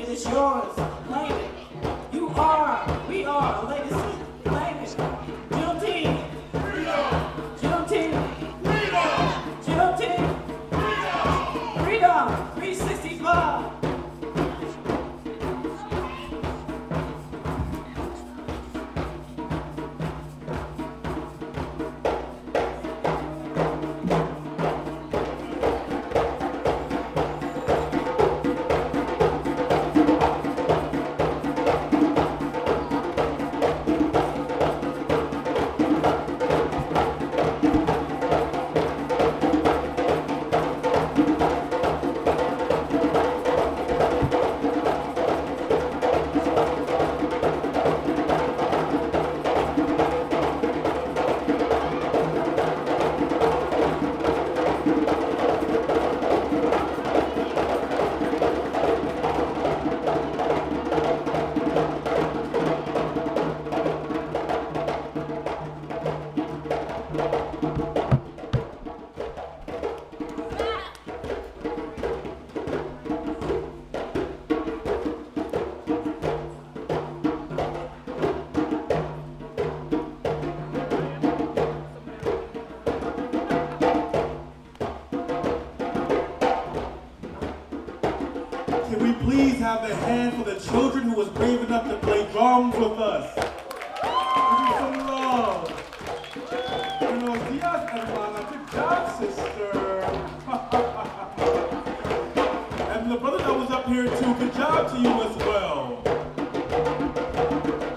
is yours. Claim it. You are, we are a legacy. Claim it. Juneteenth. Juneteenth. Juneteenth. Freedom. 365. Can we please have a hand for the children who was brave enough to play drums with us? Give you some love. Buenos dias, hermana. Good job, sister. And the brother that was up here too, good job to you as well.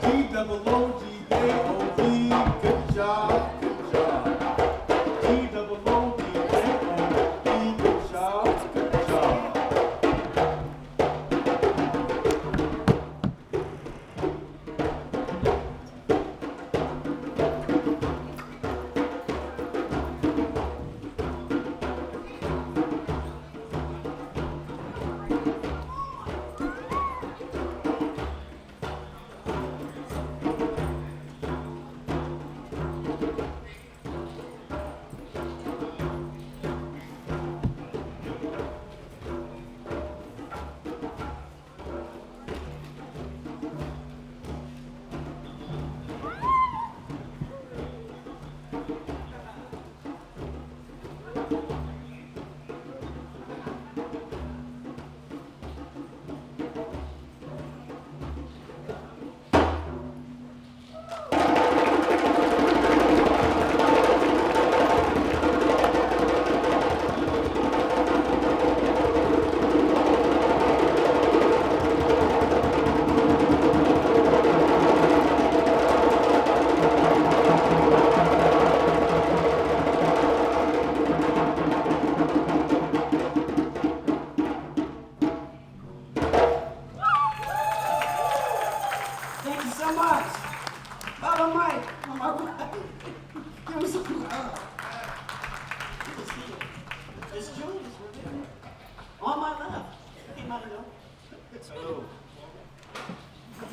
G-double-O-G-A-O-V, good job, good job. G-double-O-G-A-O-V, good job, good job.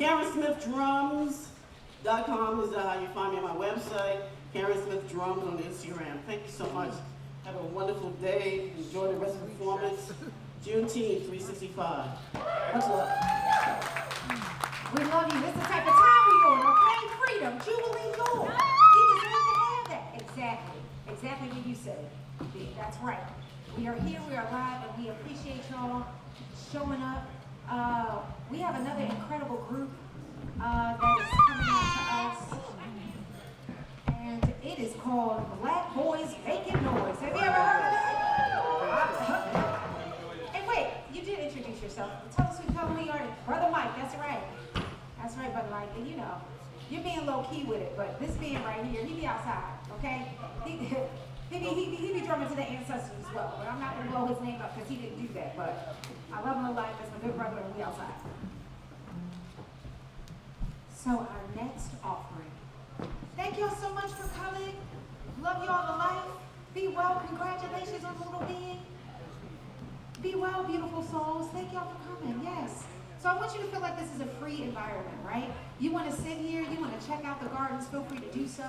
KarenSmithDrums.com is how you find me on my website. Karen Smith Drums on Instagram. Thank you so much. Have a wonderful day. Enjoy the rest of the performance. Juneteenth 365. Much love. We love you. This is the type of time we're on, okay? Freedom, Jubilee, joy. You deserve to have that. Exactly. Exactly what you said. That's right. We are here, we are live, and we appreciate y'all showing up. We have another incredible group that is coming out to us. And it is called Black Boys Making Noise. Have you ever heard of that? Hey, wait, you did introduce yourself. Tell us who you are. Brother Mike, that's right. That's right, Brother Mike. And you know, you're being low key with it, but this man right here, he be outside, okay? He be drumming to the ancestors as well, but I'm not going to blow his name up because he didn't do that. But I love him to life. That's my good brother, and we outside. So our next offering. Thank y'all so much for coming. Love y'all to life. Be well. Congratulations on the little being. Be well, beautiful souls. Thank y'all for coming. Yes. So I want you to feel like this is a free environment, right? You want to sit here, you want to check out the gardens, feel free to do so.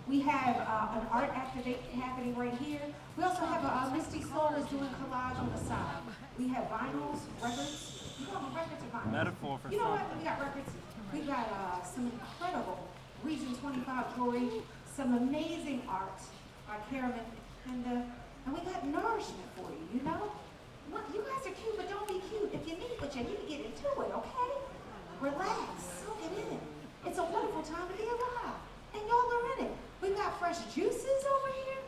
We have an art activation happening right here. We also have Misty Soul is doing collage on the side. We have vinyls, records, You know what records are fine. Metaphor for You know what? something. We got records. We got some incredible Region 25 jewelry, some amazing art by Karen and we got nourishment for you, you know? Look, you guys are cute, but don't be cute. If you need what you need, get into it, okay? Relax, soak it in. It's a wonderful time to be alive. And y'all are in it. We've got fresh juices over here,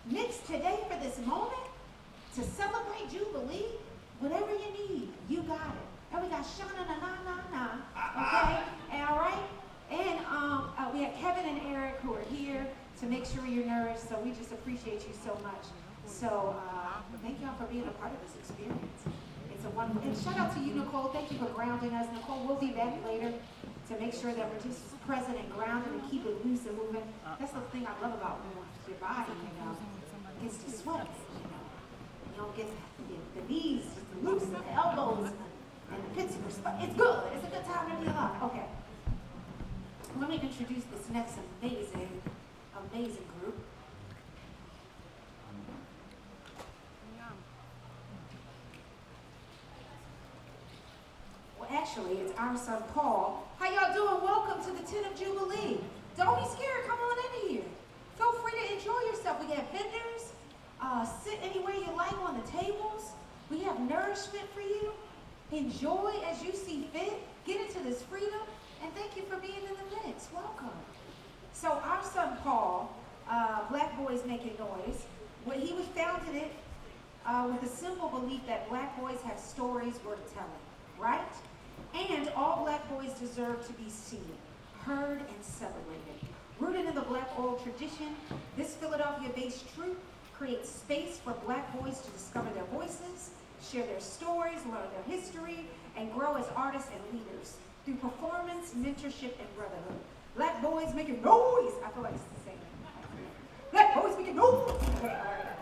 mixed today for this moment, to celebrate Jubilee. Whatever you need, you got it. And we got Shana na na na na, okay? And all right? And we have Kevin and Eric who are here to make sure you're nourished, so we just appreciate you so much. So thank y'all for being a part of this experience. It's a wonderful, and shout out to you, Nicole. Thank you for grounding us. Nicole, we'll be back later to make sure that we're just present and grounded and keep it loose and moving. That's the thing I love about your body, you know. It gets to sweat, you know. You don't get the knees loose and the elbows and the pits of your It's good. It's a good time to be alive. Okay. Let me introduce this next amazing group. Well, actually, it's our son, Paul. How y'all doing? Welcome to the 10th of Jubilee. Don't be scared. Come on in here. Feel free to enjoy yourself. We have vendors. Sit anywhere you like on the tables. We have nourishment for you. Enjoy as you see fit. Get into this freedom. And thank you for being in the mix. Welcome. So our son, Paul, Black Boys Making Noise, he was founded it with the simple belief that Black boys have stories worth telling, right? And all Black boys deserve to be seen, heard, and celebrated. Rooted in the Black oral tradition, this Philadelphia-based troupe creates space for Black boys to discover their voices, share their stories, learn their history, and grow as artists and leaders through performance, mentorship, and brotherhood. Black boys making noise. I feel like it's the same. Black boys making noise.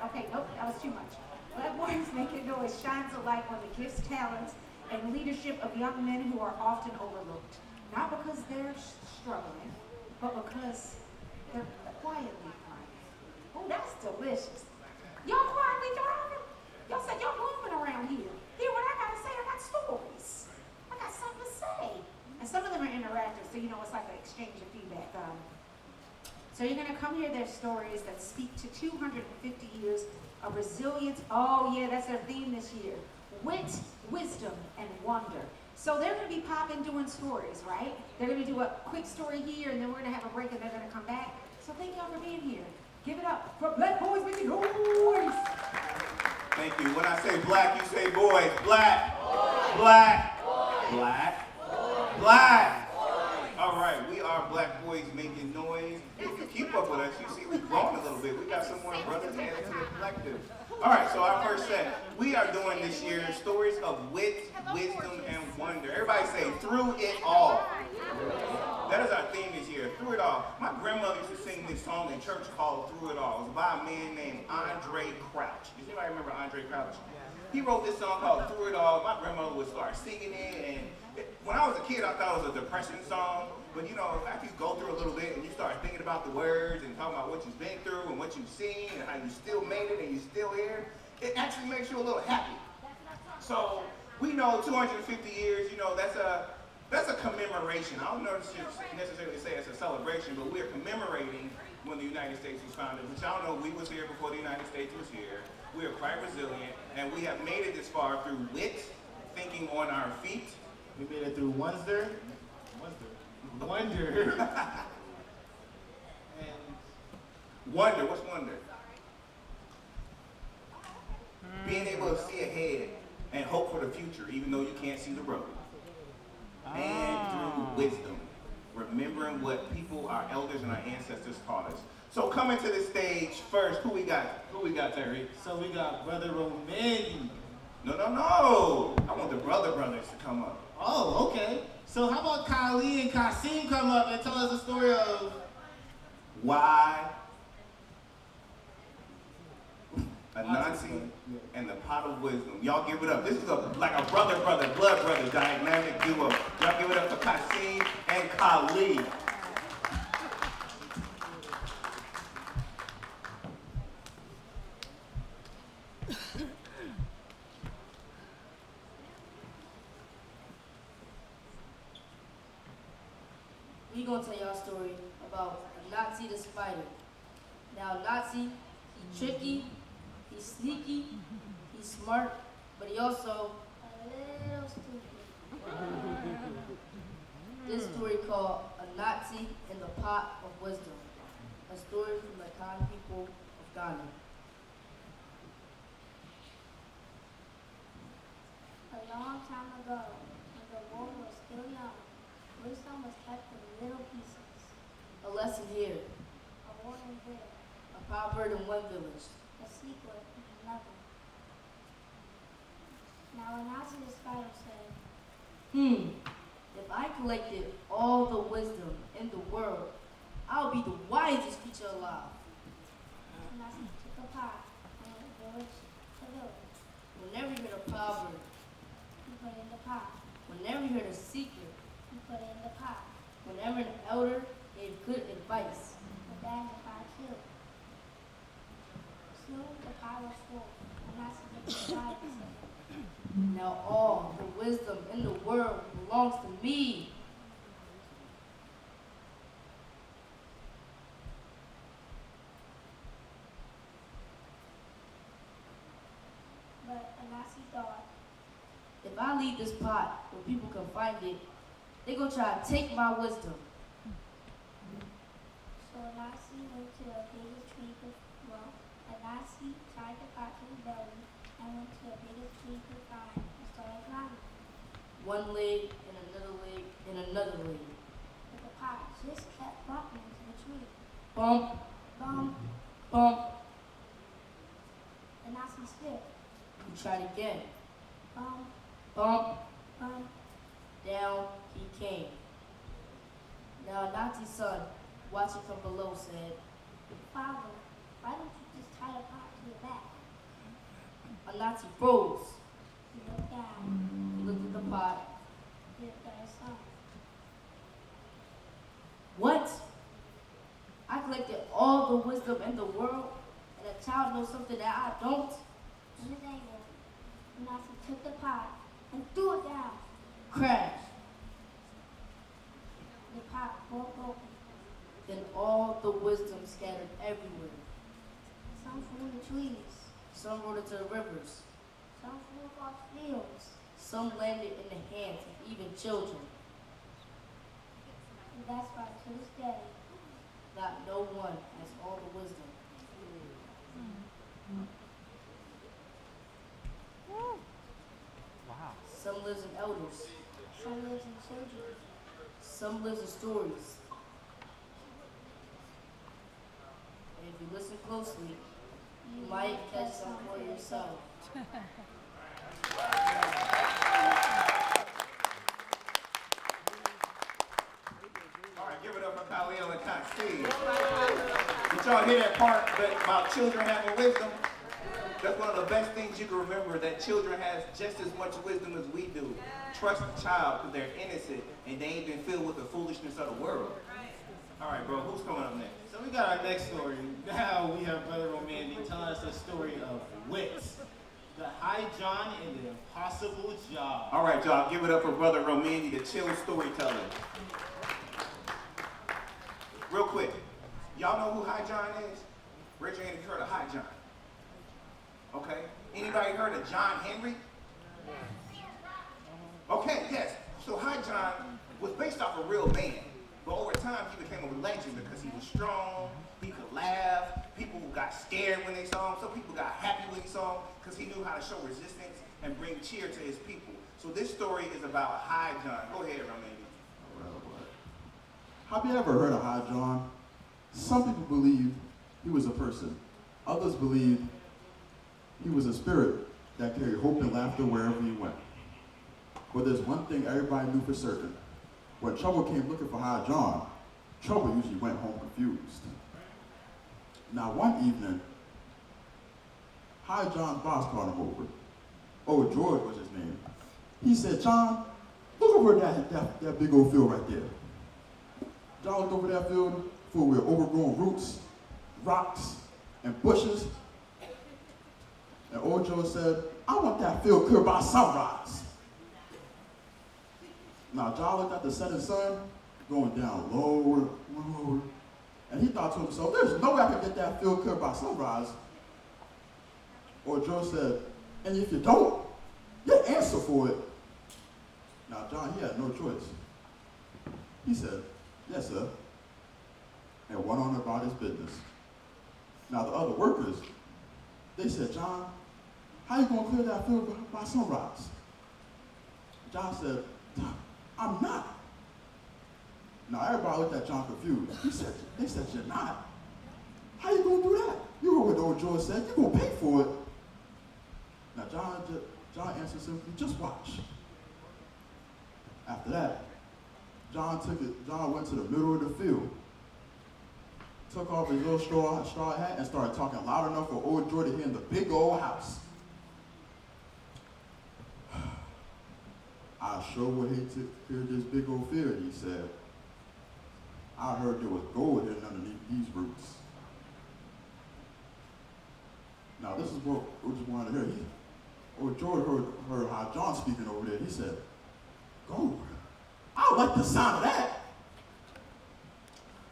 Okay, nope, that was too much. Black boys making noise shines a light on the gifts, talents, and leadership of young men who are often overlooked. Not because they're struggling, but because they're quietly thriving. Oh, that's delicious. Y'all quietly thriving? Y'all said y'all blooming around here. Hear what I gotta say? I got stories. I got something to say. And some of them are interactive, so you know it's like an exchange of feedback. So you're gonna come hear their stories that speak to 250 years of resilience. Oh yeah, that's their theme this year. Wit, wisdom, and wonder. So they're gonna be popping doing stories, right? They're gonna do a quick story here, and then we're gonna have a break, and they're gonna come back. So thank y'all for being here. Give it up for Black Boys Making Noise. Thank you. When I say black, you say boys. Black. Black. Black. Black. All right, we are Black Boys Making Noise. If you keep up with us, you see we've grown a little bit. We got some more brothers added to the collective. All right, so our first set, we are doing this year stories of wit, wisdom, and wonder. Everybody say, through it all. That is our theme this year, through it all. My grandmother used to sing this song in church called Through It All. It was by a man named Andre Crouch. Does anybody remember Andre Crouch? He wrote this song called Through It All. My grandmother would start singing it, and when I was a kid, I thought it was a depression song. But you know, after you go through a little bit and you start thinking about the words and talking about what you've been through and what you've seen and how you still made it and you're still here, it actually makes you a little happy. So we know 250 years, you know, that's a commemoration. I don't necessarily say it's a celebration, but we're commemorating when the United States was founded, which y'all know we was here before the United States was here. We are quite resilient, and we have made it this far through wit, thinking on our feet. We made it through wonder, and wonder. What's wonder? Being able to see ahead and hope for the future, even though you can't see the road. And through wisdom, remembering what people, our elders and our ancestors taught us. So coming to the stage first, who we got? Who we got, Terry? so we got Brother Romani. No. I want the brothers to come up. Oh, okay. So how about Kylie and Kasim come up and tell us the story of Why Anansi and the pot of wisdom. Y'all give it up. This is like a blood brother dynamic duo. Y'all give it up for Kasim and Khalid. We gonna tell y'all a story about Nazi the spider. Now Nazi, he tricky, he's sneaky, he's smart, but he also a little stupid. This story called A Nazi in the Pot of Wisdom, a story from the kind people of Ghana. A long time ago, when the world was still young, wisdom was kept in little pieces. A lesson here, A warning there, a proverb in one village. a secret in another. Now Anansi the spider said, If I collected all the wisdom in the world, I'll be the wisest creature alive. Anansi took a pot and went village to village. Whenever you heard a proverb, He put it in the pot. whenever you heard a secret, He put it in the pot. whenever an elder gave good advice, But then the pot too. Soon the pot was full. Anansi looked aside and said, now all the wisdom in the world belongs to me. but Anansi thought, If I leave this pot where people can find it, they gonna try to take my wisdom. so Anansi went to the biggest tree he could, well, Anansi tied the pot to his belly and went to the biggest tree he could find and started climbing. One leg and another leg and another leg. But the pot just kept bumping into the tree. Bump, Bump, bump. Anansi slipped. He tried again. Bump, Bump, bump. down he came. Now Nazi's son, watching from below, said, Father, why don't you just tie the pot to your back? a Nazi froze. He looked down. He looked at the pot. He looked at his son. What? I collected all the wisdom in the world, and a child knows something that I don't? In his anger, Anansi took the pot and threw it down. Crash. The pot broke open. Then all the wisdom scattered everywhere. Some flew in the trees. Some rolled into the rivers. Some flew across fields. Some landed in the hands of even children. And that's why to this day, Not no one has all the wisdom. Some lives in elders. some lives in children. Some lives in stories. And if you listen closely, you might catch some for yourself. All right, give it up for Khalil and Kasim. Did y'all hear that part about children having wisdom? That's one of the best things you can remember, that children has just as much wisdom as we do. Trust the child because they're innocent and they ain't been filled with the foolishness of the world. All right, bro, who's coming up next? So we got our next story. Now we have Brother Romandy telling us the story of wits, the high John and the impossible job. All right, y'all, give it up for Brother Romandy, the chill storyteller. Real quick, y'all know who High John is? Raise your hand if you heard of High John. Okay. Anybody heard of John Henry? Okay, yes. So High John was based off a real man, but over time he became a legend because he was strong, he could laugh, people got scared when they saw him, some people got happy when they saw him because he knew how to show resistance and bring cheer to his people. So this story is about High John. Go ahead, Romandy. Have you ever heard of High John? Some people believe he was a person. Others believe he was a spirit that carried hope and laughter wherever he went. But there's one thing everybody knew for certain. When trouble came looking for High John, trouble usually went home confused. Now one evening, High John's boss called him over. Oh, George was his name. He said, John, look over that big old field right there. John looked over that field full with overgrown roots, rocks, and bushes. And old Joe said, I want that field cleared by sunrise. Now John looked at the setting sun going down lower, lower. And he thought to himself, there's no way I can get that field clear by sunrise. Or Joe said, and if you don't, you answer for it. Now John, he had no choice. He said, yes, sir, and went on about his business. Now the other workers, they said, John, how you gonna clear that field by sunrise? John said, I'm not. Now everybody looked at John confused. They said, you're not? How you gonna do that? You heard what old George said, you're gonna pay for it. Now John answered simply, just watch. After that, John went to the middle of the field, took off his little straw hat and started talking loud enough for old George to hear in the big old house. I sure would hate to hear this big old field, he said. I heard there was gold hidden underneath these roots. Now this is what we just wanted to hear. Old George heard how John speaking over there. He said, gold? I like the sound of that.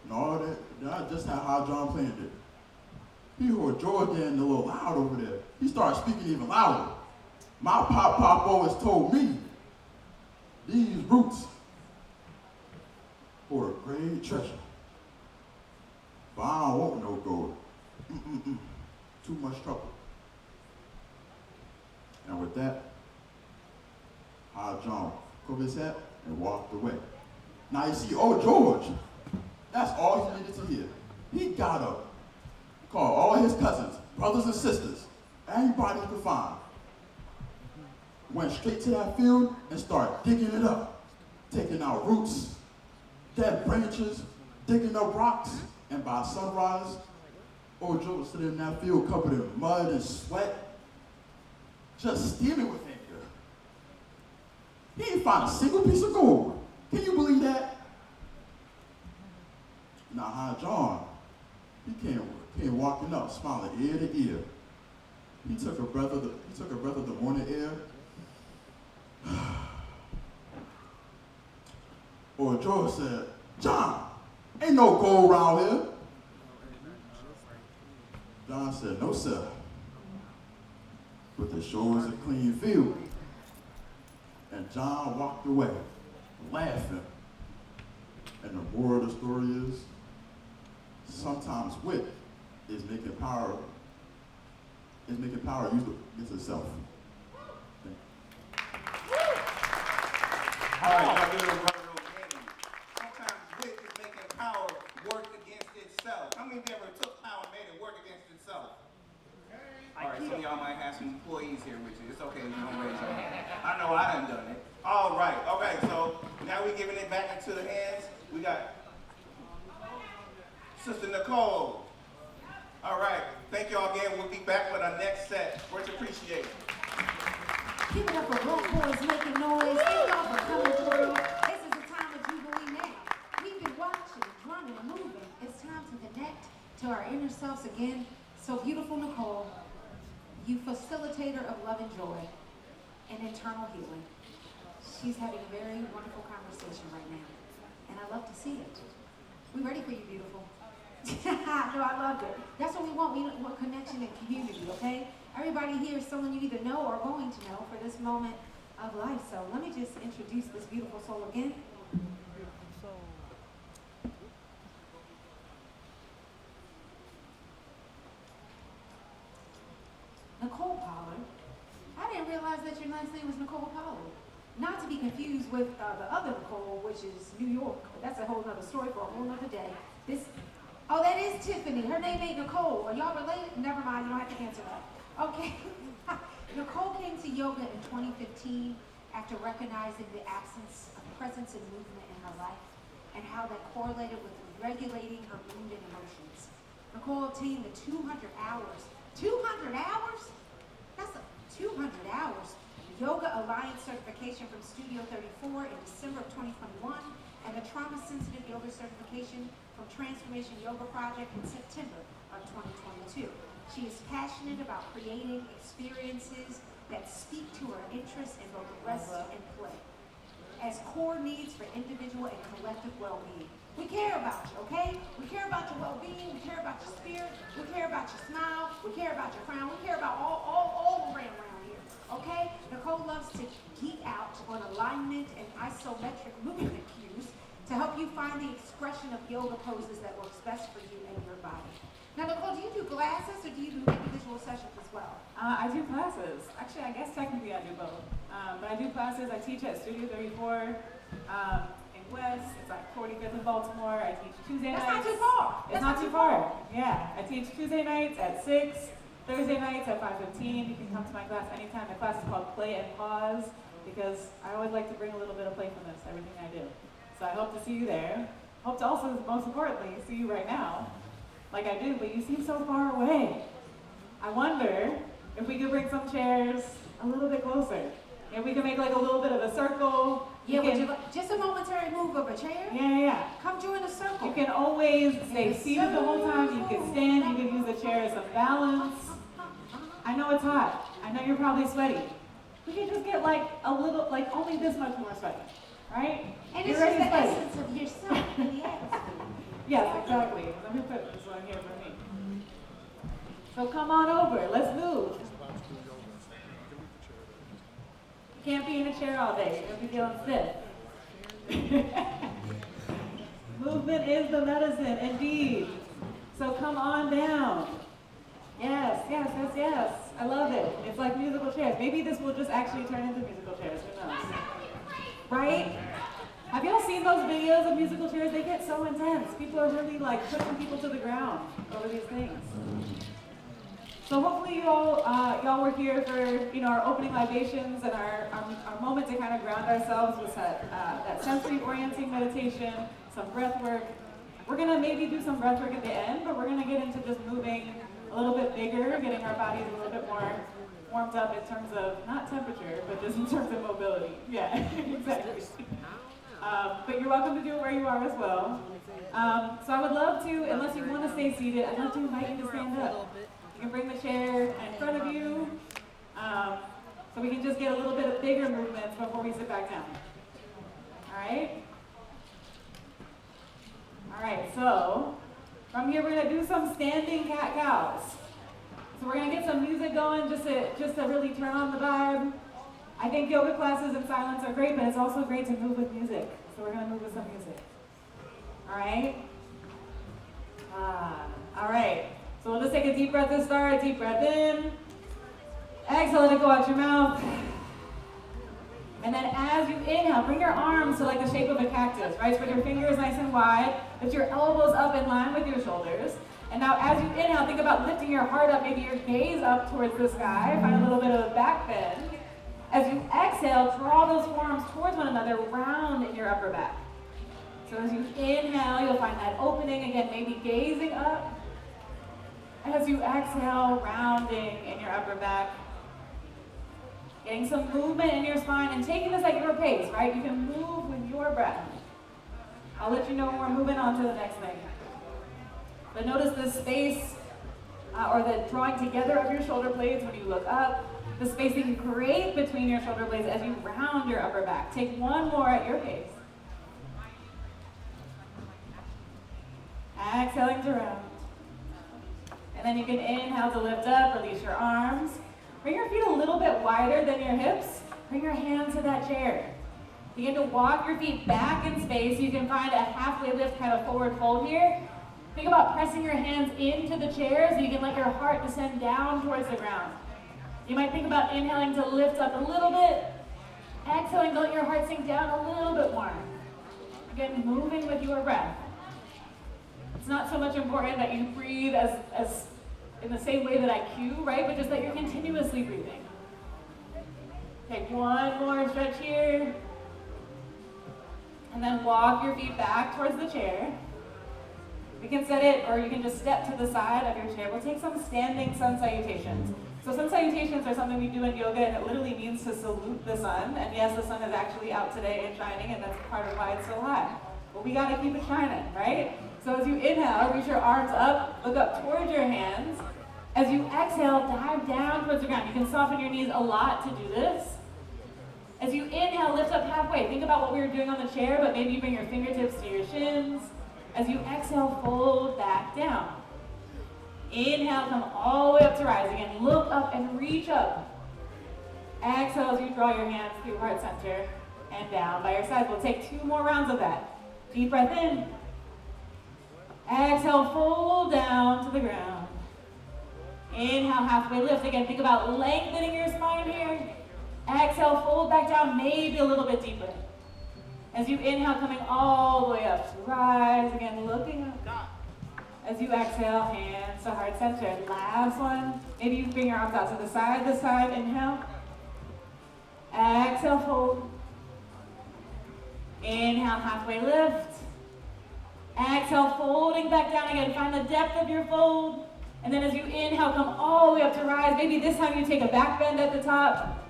No, that's just how John planned it. He heard George getting a little loud over there. He started speaking even louder. My pop always told me these roots were a great treasure. But I don't want no gold. Too much trouble. And with that, John took his hat and walked away. Now you see, old George, that's all he needed to hear. He got up, called all his cousins, brothers and sisters, anybody he could find. Went straight to that field and started digging it up, taking out roots, dead branches, digging up rocks, and by sunrise, old Joe was sitting in that field covered in mud and sweat, just steaming with anger. He didn't find a single piece of gold. Can you believe that? Now, John, he came walking up, smiling ear to ear. He took a breath of the morning air. Or George said, John, ain't no gold around here. John said, no, sir. But the shore is a clean field. And John walked away, laughing. And the moral of the story is, sometimes wit is making power used against itself. All right, y'all do it real game. Sometimes wit is making power work against itself. How many of you ever took power and made it work against itself? All right, some of y'all might have some employees here with you. It's okay, you don't raise your hand. I know I done done it. All right, okay, so now we're giving it back into the hands. We got Sister Nicole. All right, thank y'all again. We'll be back with our next set. Much appreciated. Give it up for Black boys making noise. Thank y'all for coming through. This is the time of Jubilee now. We've been watching, drumming, and moving. It's time to connect to our inner selves again. So beautiful Nicole, you facilitator of love and joy and internal healing. She's having a very wonderful conversation right now. And I love to see it. We ready for you, beautiful. No, I loved it. That's what we want. We want connection and community, okay? Everybody here is someone you either know or going to know for this moment of life. So let me just introduce this beautiful soul again. Nicole Pollard. I didn't realize that your last name was Nicole Pollard. Not to be confused with the other Nicole, which is New York. But that's a whole nother story for a whole nother day. Oh, that is Tiffany. Her name ain't Nicole. Are y'all related? Never mind, you don't have to answer that. Okay. Nicole came to yoga in 2015 after recognizing the absence of presence and movement in her life and how that correlated with regulating her mood and emotions. Nicole obtained the 200 hours. 200 hours? That's 200 hours. Yoga Alliance certification from Studio 34 in December of 2021 and the Trauma Sensitive Yoga certification from Transformation Yoga Project in September of 2022. She is passionate about creating experiences that speak to her interests in both rest and play. as core needs for individual and collective well-being. We care about you, okay? We care about your well-being, we care about your spirit, we care about your smile, we care about your crown, we care about all around here, okay? Nicole loves to geek out on alignment and isometric movement cues to help you find the expression of yoga poses that works best for you and your body. Now, Nicole, do you do classes or do you do individual sessions as well? I do classes. Actually, I guess technically I do both. But I do classes. I teach at Studio 34 in West. It's like 45th in Baltimore. I teach Tuesday nights. That's not too far. It's not too far. Yeah. I teach Tuesday nights at 6, Thursday nights at 5:15. You can come to my class anytime. The class is called Play and Pause because I always like to bring a little bit of playfulness to everything I do. So I hope to see you there. Hope to also, most importantly, see you right now. Like I do, but you seem so far away. I wonder if we could bring some chairs a little bit closer. If we can make like a little bit of a circle. Yeah, would you like just a momentary move of a chair? Yeah. Come join the circle. You can always stay seated the whole time. You can stand. You can use the chair as a balance. I know it's hot. I know you're probably sweaty. We can just get like a little, like only this much more sweaty, right? And You're it's just ready the to play. essence of yourself in the atmosphere. Yes, exactly. Let me put this one here for me. So come on over. Let's move. You can't be in a chair all day. You're going to be feeling stiff. Movement is the medicine, indeed. So come on down. Yes, yes, yes, yes. I love it. It's like musical chairs. Maybe this will just actually turn into musical chairs. Who knows? Right? Have y'all seen those videos of musical chairs? They get so intense. People are really like pushing people to the ground over these things. So hopefully y'all were here for our opening libations and our moment to kind of ground ourselves with that sensory orienting meditation, some breath work. We're gonna maybe do some breath work at the end, but we're gonna get into just moving a little bit bigger, getting our bodies a little bit more warmed up in terms of not temperature, but just in terms of mobility. Yeah, exactly. But you're welcome to do it where you are as well. So I would love to, unless you want to stay seated, I'd love to invite you to stand up. You can bring the chair in front of you, so we can just get a little bit of bigger movements before we sit back down. All right? All right, so from here we're going to do some standing cat-cows. So we're going to get some music going just to really turn on the vibe. I think yoga classes in silence are great, but it's also great to move with music. So we're going to move with some music. All right? All right. So we'll just take a deep breath to start. Deep breath in. Exhale, let it go out your mouth. And then as you inhale, bring your arms to like the shape of a cactus, right? Spread your fingers nice and wide. Lift your elbows up in line with your shoulders. And now as you inhale, think about lifting your heart up, maybe your gaze up towards the sky. Find a little bit of a back bend. As you exhale, draw those forearms towards one another, round in your upper back. So as you inhale, you'll find that opening again, maybe gazing up. As you exhale, rounding in your upper back. Getting some movement in your spine and taking this at your pace, right? You can move with your breath. I'll let you know when we're moving on to the next thing. But notice the space or the drawing together of your shoulder blades when you look up. The space that you create between your shoulder blades as you round your upper back. Take one more at your pace. Exhaling to round. And then you can inhale to lift up, release your arms. Bring your feet a little bit wider than your hips. Bring your hands to that chair. Begin to walk your feet back in space. You can find a halfway lift, kind of forward fold here. Think about pressing your hands into the chair so you can let your heart descend down towards the ground. You might think about inhaling to lift up a little bit. Exhaling to let your heart sink down a little bit more. Again, moving with your breath. It's not so much important that you breathe as in the same way that I cue, right? But just that you're continuously breathing. Take one more stretch here. And then walk your feet back towards the chair. You can set it, or you can just step to the side of your chair. We'll take some standing sun salutations. So sun salutations are something we do in yoga, and it literally means to salute the sun. And yes, the sun is actually out today and shining, and that's part of why it's so hot. But we gotta keep it shining, right? So as you inhale, reach your arms up, look up towards your hands. As you exhale, dive down towards the ground. You can soften your knees a lot to do this. As you inhale, lift up halfway. Think about what we were doing on the chair, but maybe you bring your fingertips to your shins. As you exhale, fold back down. Inhale, come all the way up to rise. Again, look up and reach up. Exhale as you draw your hands through heart center and down by your sides. We'll take 2 more rounds of that. Deep breath in. Exhale, fold down to the ground. Inhale, halfway lift. Again, think about lengthening your spine here. Exhale, fold back down, maybe a little bit deeper. As you inhale, coming all the way up to rise. Again, looking up. As you exhale, hands to heart center. Last one. Maybe you can bring your arms out to the side this time. Inhale. Exhale, fold. Inhale, halfway lift. Exhale, folding back down again. Find the depth of your fold. And then as you inhale, come all the way up to rise. Maybe this time you take a back bend at the top.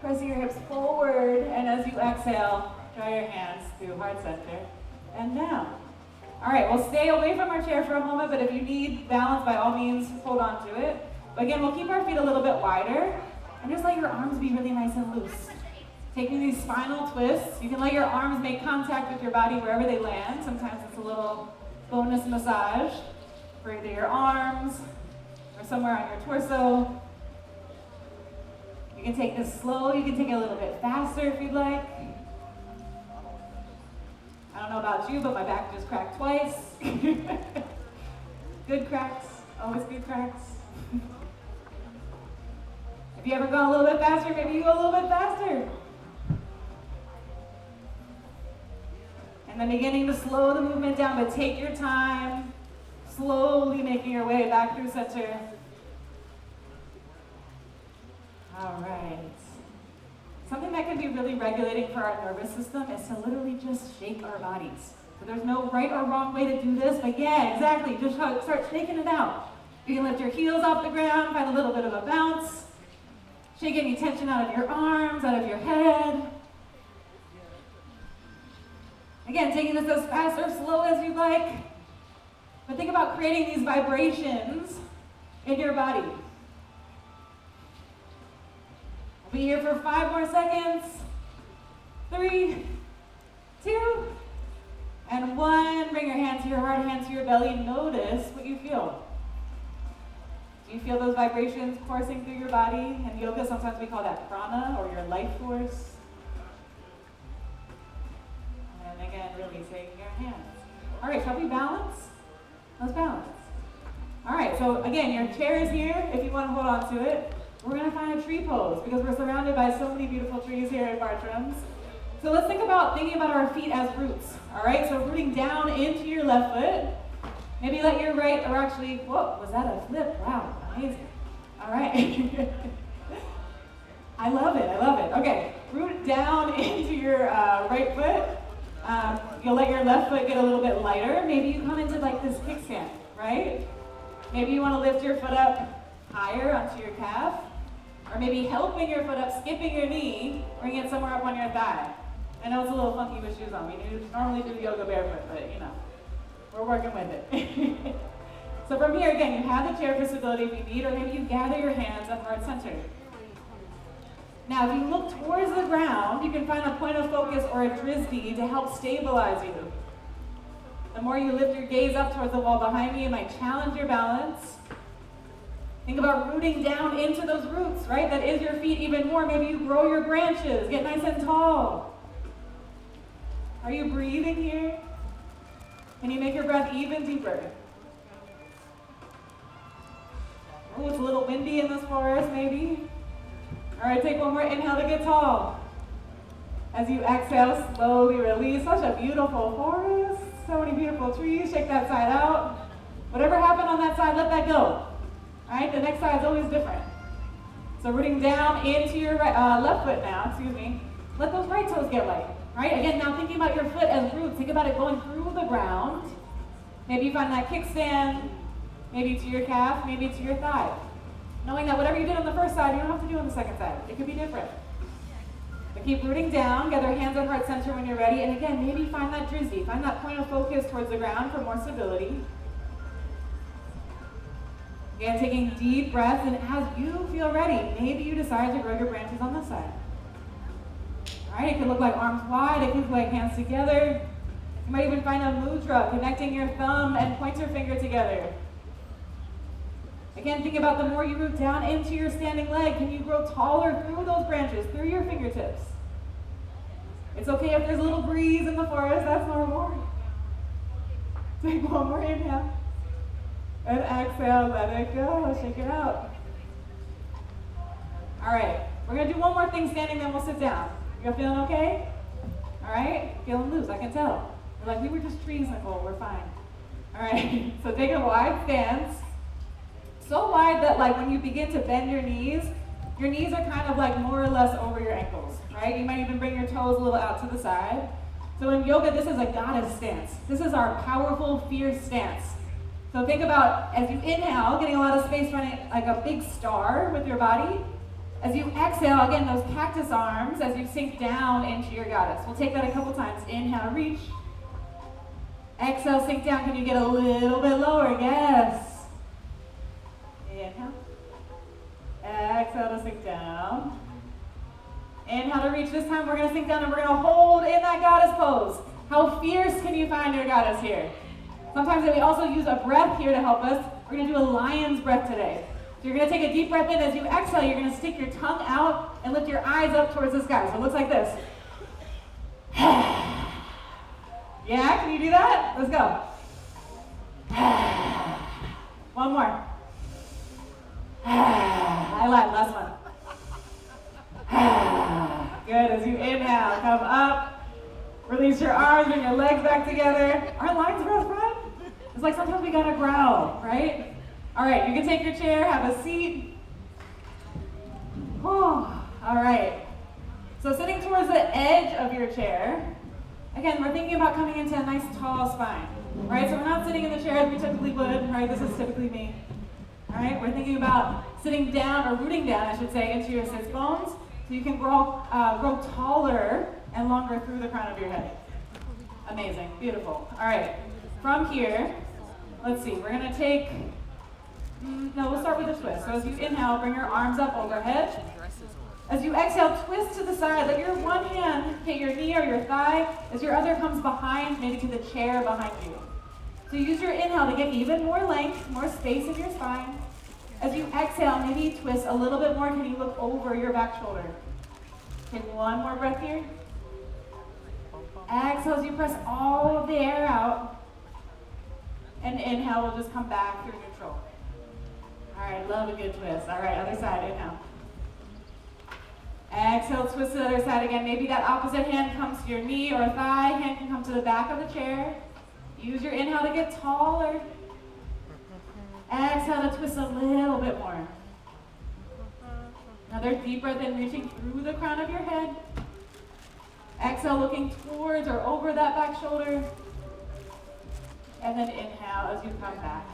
Pressing your hips forward. And as you exhale, draw your hands through heart center and down. All right, we'll stay away from our chair for a moment, but if you need balance, by all means, hold on to it. But again, we'll keep our feet a little bit wider. And just let your arms be really nice and loose. Taking these spinal twists, you can let your arms make contact with your body wherever they land. Sometimes it's a little bonus massage for either your arms or somewhere on your torso. You can take this slow, you can take it a little bit faster if you'd like. I don't know about you, but my back just cracked twice. Good cracks, always good cracks. If you ever gone a little bit faster, maybe you go a little bit faster. And then beginning to slow the movement down, but take your time, slowly making your way back through center. All right. Something that can be really regulating for our nervous system is to literally just shake our bodies. So there's no right or wrong way to do this, but yeah, exactly. Just start shaking it out. You can lift your heels off the ground, find a little bit of a bounce. Shake any tension out of your arms, out of your head. Again, taking this as fast or slow as you like. But think about creating these vibrations in your body. We'll be here for 5 more seconds. 3, 2, and 1. Bring your hand to your heart, hand to your belly. Notice what you feel. Do you feel those vibrations coursing through your body? In yoga, sometimes we call that prana, or your life force. And again, releasing your hands. All right, shall we balance? Let's balance. All right, so again, your chair is here if you want to hold on to it. We're going to find a tree pose because we're surrounded by so many beautiful trees here at Bartram's. So let's thinking about our feet as roots. All right, so rooting down into your left foot. Maybe let your right, or actually, whoa, was that a flip? Wow, amazing. All right. I love it, I love it. Okay, root down into your right foot. You'll let your left foot get a little bit lighter. Maybe you come into like this kickstand, right? Maybe you want to lift your foot up higher onto your calf. Or maybe helping your foot up, skipping your knee, bring it somewhere up on your thigh. I know it's a little funky with shoes on. We normally do yoga barefoot, but you know, we're working with it. So from here, again, you have the chair for stability if you need, or maybe you gather your hands at heart center. Now, if you look towards the ground, you can find a point of focus or a drisdi to help stabilize you. The more you lift your gaze up towards the wall behind me, it might challenge your balance. Think about rooting down into those roots, right? That is your feet even more. Maybe you grow your branches, get nice and tall. Are you breathing here? Can you make your breath even deeper? Oh, it's a little windy in this forest, maybe. All right, take one more inhale to get tall. As you exhale, slowly release. Such a beautiful forest. So many beautiful trees. Shake that side out. Whatever happened on that side, let that go. All right, the next side is always different. So rooting down into your left foot now, excuse me. Let those right toes get light. All right, again, now thinking about your foot as roots. Think about it going through the ground. Maybe you find that kickstand, maybe to your calf, maybe to your thigh. Knowing that whatever you did on the first side, you don't have to do on the second side. It could be different. But keep rooting down, gather hands at heart center when you're ready, and again, maybe find that drizdi, find that point of focus towards the ground for more stability. Again, taking deep breaths, and as you feel ready, maybe you decide to grow your branches on this side. All right, it could look like arms wide, it could look like hands together. You might even find a mudra, connecting your thumb and pointer finger together. Again, think about the more you move down into your standing leg, can you grow taller through those branches, through your fingertips? It's okay if there's a little breeze in the forest, that's normal. Take one more inhale. And exhale, let it go, shake it out. All right, we're gonna do one more thing standing, then we'll sit down. You feeling okay? All right, feeling loose, I can tell. We're like, we were just trees, Nicole, we're fine. All right, so take a wide stance. So wide that like when you begin to bend your knees are kind of like more or less over your ankles, right? You might even bring your toes a little out to the side. So in yoga, this is a goddess stance. This is our powerful, fierce stance. So think about, as you inhale, getting a lot of space running like a big star with your body. As you exhale, again, those cactus arms, as you sink down into your goddess. We'll take that a couple times. Inhale, reach. Exhale, sink down. Can you get a little bit lower? Yes. Inhale. Exhale to sink down. Inhale to reach. This time we're going to sink down and we're going to hold in that goddess pose. How fierce can you find your goddess here? Sometimes we also use a breath here to help us. We're going to do a lion's breath today. So you're going to take a deep breath in. As you exhale, you're going to stick your tongue out and lift your eyes up towards the sky. So it looks like this. Yeah, can you do that? Let's go. One more. I lied, last one. Good, as you inhale, come up. Release your arms, bring your legs back together. Aren't lions breath fun? It's like sometimes we gotta growl, right? All right, you can take your chair, have a seat. All right. So sitting towards the edge of your chair, again, we're thinking about coming into a nice tall spine, right? So we're not sitting in the chair as we typically would, right? This is typically me. All right, we're thinking about sitting down, or rooting down, I should say, into your sits bones, so you can grow taller and longer through the crown of your head. Amazing, beautiful. All right, from here, let's see, we're gonna take, we'll start with a twist. So as you inhale, bring your arms up overhead. As you exhale, twist to the side, let your one hand hit your knee or your thigh, as your other comes behind, maybe to the chair behind you. So use your inhale to get even more length, more space in your spine. As you exhale, maybe twist a little bit more. Can you look over your back shoulder? Take one more breath here. Exhale as you press all of the air out. And inhale, we'll just come back through neutral. All right, love a good twist. All right, other side, inhale. Exhale, twist to the other side again. Maybe that opposite hand comes to your knee or thigh. Hand can come to the back of the chair. Use your inhale to get taller. Exhale to twist a little bit more. Another deep breath in, reaching through the crown of your head. Exhale, looking towards or over that back shoulder. And then inhale as you come back.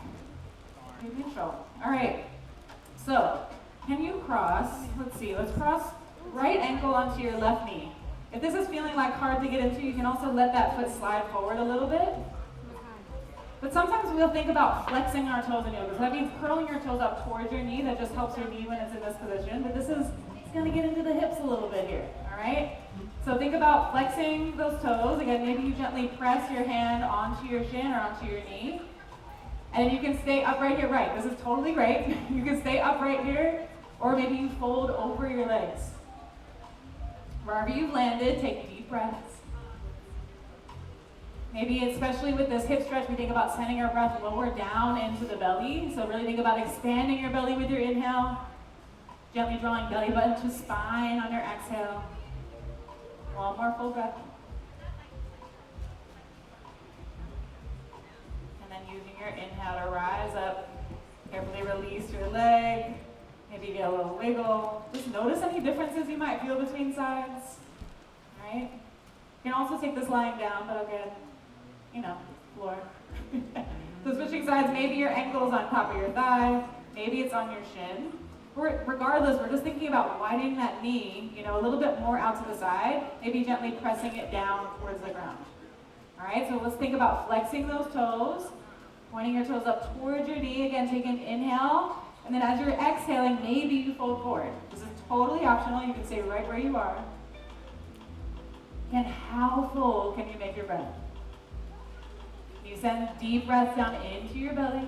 Take control. All right. So, can you cross? Let's see. Let's cross right ankle onto your left knee. If this is feeling like hard to get into, you can also let that foot slide forward a little bit. But sometimes we'll think about flexing our toes in yoga. So that means curling your toes up towards your knee. That just helps your knee when it's in this position. But it's going to get into the hips a little bit here. All right? So think about flexing those toes. Again, maybe you gently press your hand onto your shin or onto your knee. And you can stay upright here. Right, this is totally great. You can stay upright here. Or maybe you fold over your legs. Wherever you've landed, take deep breaths. Maybe especially with this hip stretch, we think about sending our breath lower down into the belly. So really think about expanding your belly with your inhale. Gently drawing belly button to spine on your exhale. One more full breath. And then using your inhale to rise up. Carefully release your leg. Maybe get a little wiggle. Just notice any differences you might feel between sides. All right? You can also take this lying down, but again, floor. So switching sides, maybe your ankle's on top of your thigh, maybe it's on your shin. Regardless, we're just thinking about widening that knee, a little bit more out to the side, maybe gently pressing it down towards the ground. All right, so let's think about flexing those toes, pointing your toes up towards your knee. Again, take an inhale, and then as you're exhaling, maybe you fold forward. This is totally optional. You can stay right where you are. Again, how full can you make your breath? You send deep breaths down into your belly.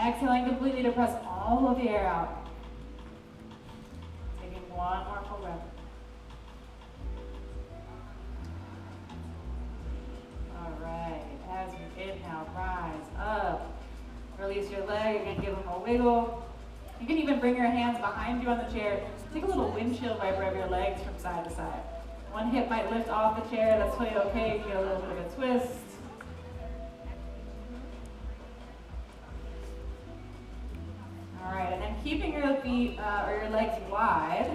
Exhaling completely to press all of the air out. Taking one more full breath. All right, as you inhale, rise up. Release your leg, again, give them a wiggle. You can even bring your hands behind you on the chair. Take a little windshield wiper of your legs from side to side. One hip might lift off the chair, that's totally okay. You can get a little bit of a twist. All right, and then keeping your feet or your legs wide.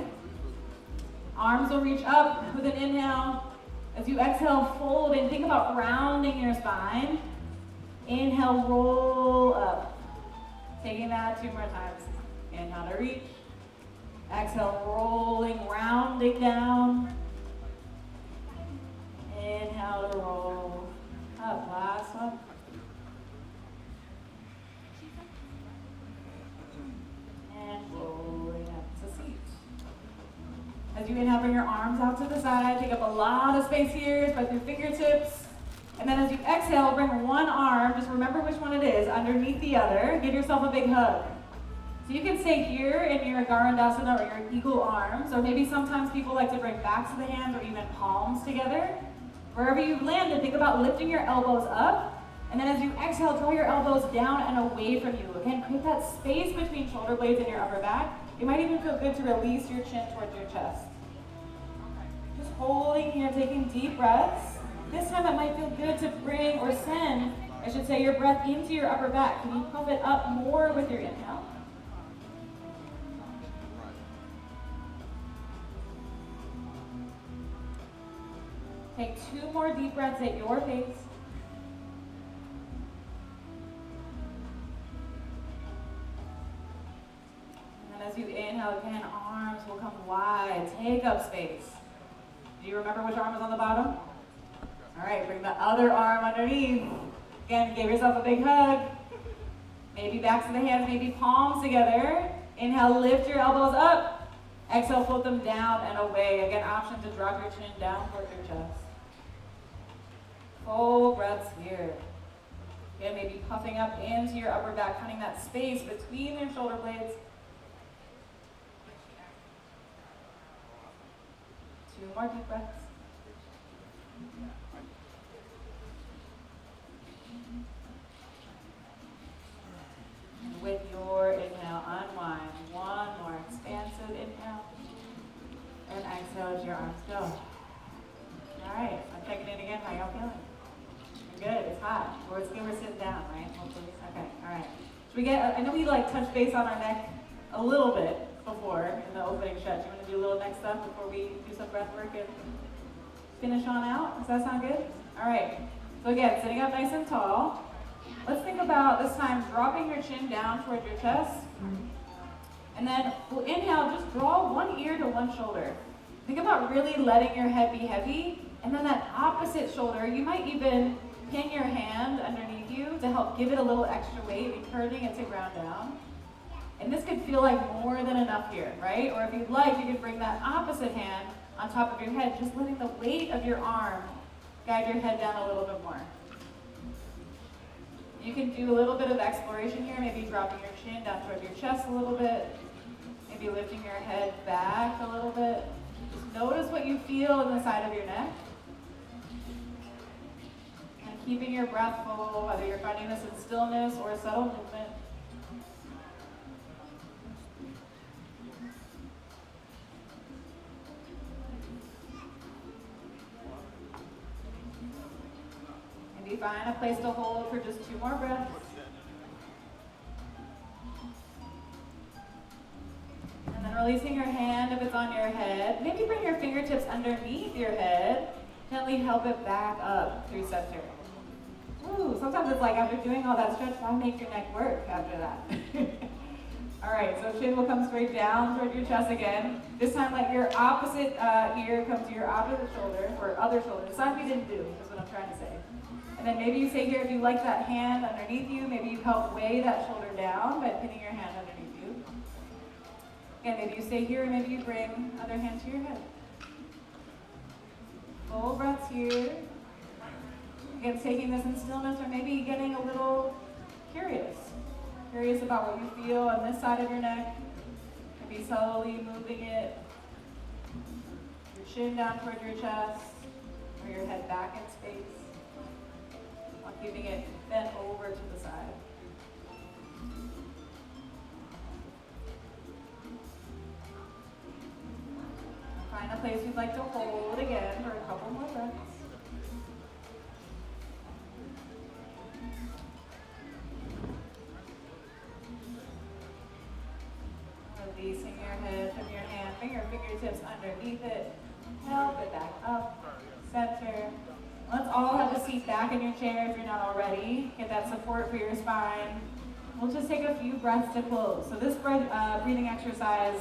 Arms will reach up with an inhale. As you exhale, fold and think about rounding your spine. Inhale, roll up. Taking that 2 more times. Inhale to reach. Exhale, rolling, rounding down. Inhale to roll up. Last one. And rolling up to seat. As you inhale, bring your arms out to the side. Take up a lot of space here, spread your fingertips. And then as you exhale, bring one arm, just remember which one it is, underneath the other. Give yourself a big hug. So you can stay here in your Garandasana or your eagle arms, or maybe sometimes people like to bring backs of the hands or even palms together. Wherever you've landed, think about lifting your elbows up, and then as you exhale, draw your elbows down and away from you. Again, create that space between shoulder blades and your upper back. It might even feel good to release your chin towards your chest. Just holding here, taking deep breaths. This time it might feel good to bring or send, I should say, your breath into your upper back. Can you puff it up more with your inhale? Take 2 more deep breaths at your pace. And then as you inhale again, arms will come wide. Take up space. Do you remember which arm is on the bottom? All right, bring the other arm underneath. Again, give yourself a big hug. Maybe backs of the hands, maybe palms together. Inhale, lift your elbows up. Exhale, float them down and away. Again, option to drop your chin down towards your chest. Full breaths here. Again, maybe puffing up into your upper back, finding that space between your shoulder blades. 2 more deep breaths. And with your inhale, unwind. 1 more expansive inhale. And exhale as your arms go. All right, I'm checking in again. How y'all feeling? You're good. It's hot. We're sitting down, right? Hopefully. Okay. All right. Should we get? I know we touched base on our neck a little bit before in the opening stretch. You want to do a little neck stuff before we do some breath work and finish on out? Does that sound good? All right. So again, sitting up nice and tall. Let's think about this time dropping your chin down towards your chest. And then we'll inhale, just draw one ear to one shoulder. Think about really letting your head be heavy. And then that opposite shoulder, you might even pin your hand underneath you to help give it a little extra weight, encouraging it to ground down. And this could feel like more than enough here, right? Or if you'd like, you could bring that opposite hand on top of your head, just letting the weight of your arm guide your head down a little bit more. You can do a little bit of exploration here, maybe dropping your chin down towards your chest a little bit, maybe lifting your head back a little bit. Just notice what you feel in the side of your neck. And keeping your breath full, whether you're finding this in stillness or subtle movement. Maybe find a place to hold for just 2 more breaths. And then releasing your hand if it's on your head. Maybe bring your fingertips underneath your head. Gently help it back up through center. Ooh, sometimes it's like after doing all that stretch, why make your neck work after that? All right, so chin will come straight down toward your chest again. This time let your opposite ear come to your opposite shoulder, or other shoulder. The side we didn't do, is what I'm trying to say. And then maybe you say here, if you like that hand underneath you, maybe you help weigh that shoulder down by pinning your hand underneath you. And maybe you stay here, and maybe you bring other hand to your head. Full breaths here. Again, taking this in stillness, or maybe getting a little curious. Curious about what you feel on this side of your neck. Maybe slowly moving it. Your chin down toward your chest, or your head back in space. While keeping it bent over to the side. Find a place you'd like to hold again for a couple more breaths. Releasing your head from your hand, bring your fingertips underneath it. Help it back up, center. Let's all have a seat back in your chair if you're not already. Get that support for your spine. We'll just take a few breaths to close. So this breathing exercise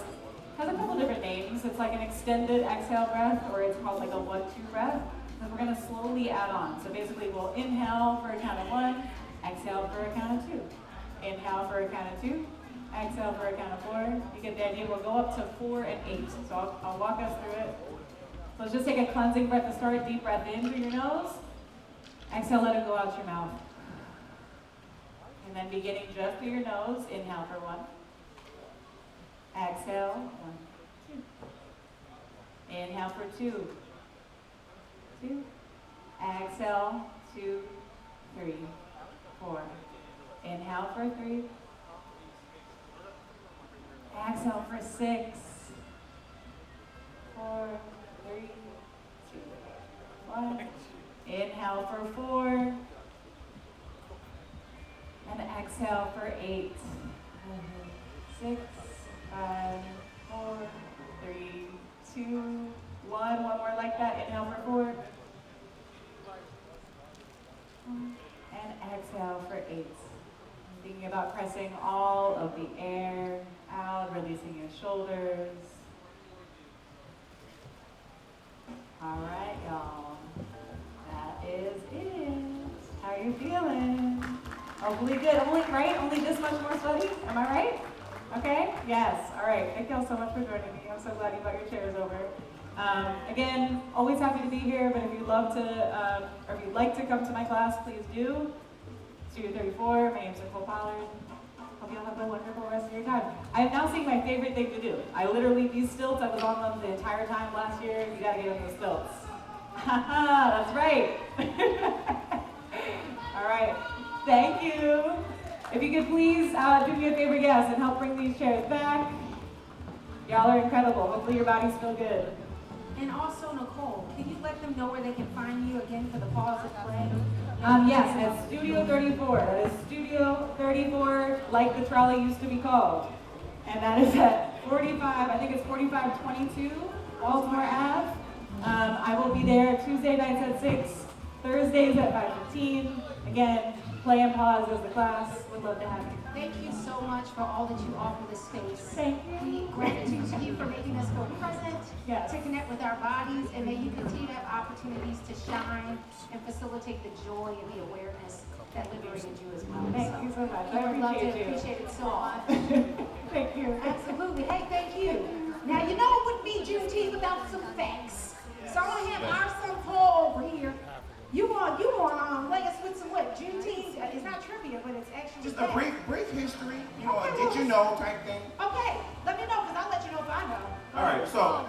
has a couple different names. It's like an extended exhale breath, or it's called like a 1-2 breath. And we're gonna slowly add on. So basically we'll inhale for a count of 1, exhale for a count of 2. Inhale for a count of 2, exhale for a count of 4. You get the idea, we'll go up to 4 and 8. So I'll walk us through it. So let's just take a cleansing breath to start. Deep breath in through your nose. Exhale, let it go out your mouth. And then beginning just through your nose, inhale for 1. Exhale, 1, 2. Inhale for 2. 2. Exhale, 2, 3, 4. Inhale for 3. Exhale for 6, 4, 3, 2, 1. Inhale for 4. And exhale for 8, 6, 5, 4, 3, 2, 1. One more like that. Inhale for 4. And exhale for 8. Thinking about pressing all of the air out, releasing your shoulders. All right, y'all. That is it. How are you feeling? Hopefully good. Only this much more sweaty? Am I right? Okay? Yes. All right. Thank y'all so much for joining me. I'm so glad you brought your chairs over. Again, always happy to be here, but if you'd love to, or if you'd like to come to my class, please do. Studio 34, my name's Nicole Pollard. Hope y'all have a wonderful rest of your time. I am now seeing my favorite thing to do. These stilts, I was on them the entire time last year. You gotta get on the stilts. Haha, that's right. All right, thank you. If you could please do me a favor, yes, and help bring these chairs back. Y'all are incredible. Hopefully your bodies feel good. And also, Nicole, can you let them know where they can find you again for the pause of play? Yes, at Studio 34. That is Studio 34, like the trolley used to be called. And that is at 4522 Baltimore Ave. I will be there Tuesday nights at 6, Thursdays at 5:15. Again, play and pause as the class. Would love to have you. Thank you so much for all that you offer this space. Thank you. We gratitude to you for making us feel present, Yes. to connect with our bodies, and may you continue to have opportunities to shine and facilitate the joy and the awareness that liberated you as well. Thank you so much. I would love to appreciate you. appreciate it so much. Thank you. Absolutely. Hey, thank you. Now, you know it wouldn't be Juneteenth without some facts. So I'm gonna have our son Paul over here. You want lay us with some what? Juneteenth? It's not trivia, but it's actually Just a facts. brief history, Okay, did you know type thing. Okay, let me know, because I'll let you know if I know. All right, so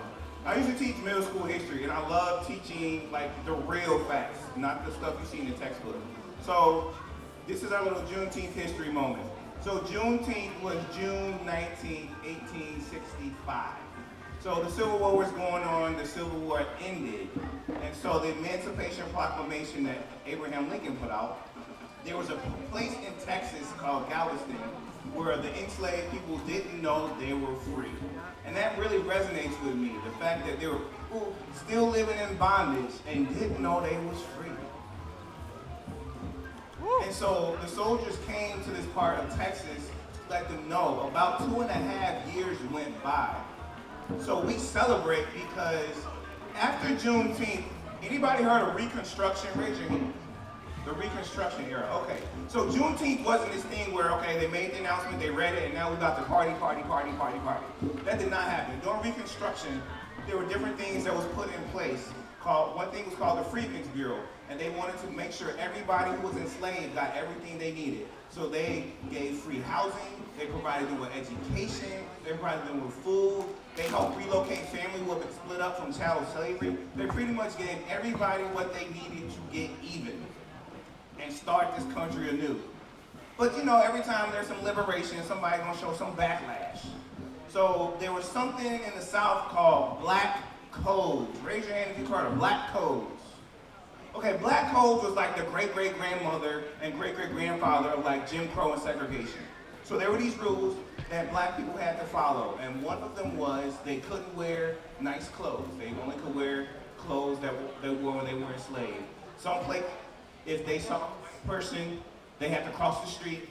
I used to teach middle school history, and I love teaching like the real facts, not the stuff you see in the textbook. So this is our little Juneteenth history moment. So Juneteenth was June 19th, 1865. So the Civil War was going on, the Civil War ended, and so the Emancipation Proclamation that Abraham Lincoln put out, there was a place in Texas called Galveston where the enslaved people didn't know they were free. And that really resonates with me, the fact that there were people still living in bondage and didn't know they was free. And so the soldiers came to this part of Texas to let them know. About 2.5 years went by. So we celebrate because after Juneteenth, anybody heard of Reconstruction? Raise your hand. The Reconstruction era, okay. So Juneteenth wasn't this thing where, okay, they made the announcement, they read it, and now we got the party. That did not happen. During Reconstruction, there were different things that was put in place one thing was called the Freedmen's Bureau, and they wanted to make sure everybody who was enslaved got everything they needed. So they gave free housing, they provided them with education, they provided them with food, they helped relocate families who had been split up from chattel slavery. They pretty much gave everybody what they needed to get even and start this country anew. But you know, every time there's some liberation, somebody's gonna show some backlash. So there was something in the South called black codes. Raise your hand if you've heard of black codes. Okay, black codes was like the great-great-grandmother and great-great-grandfather of like Jim Crow and segregation. So there were these rules that black people had to follow, and one of them was they couldn't wear nice clothes. They only could wear clothes that they wore when they were enslaved. Some place, if they saw a white person, they had to cross the street.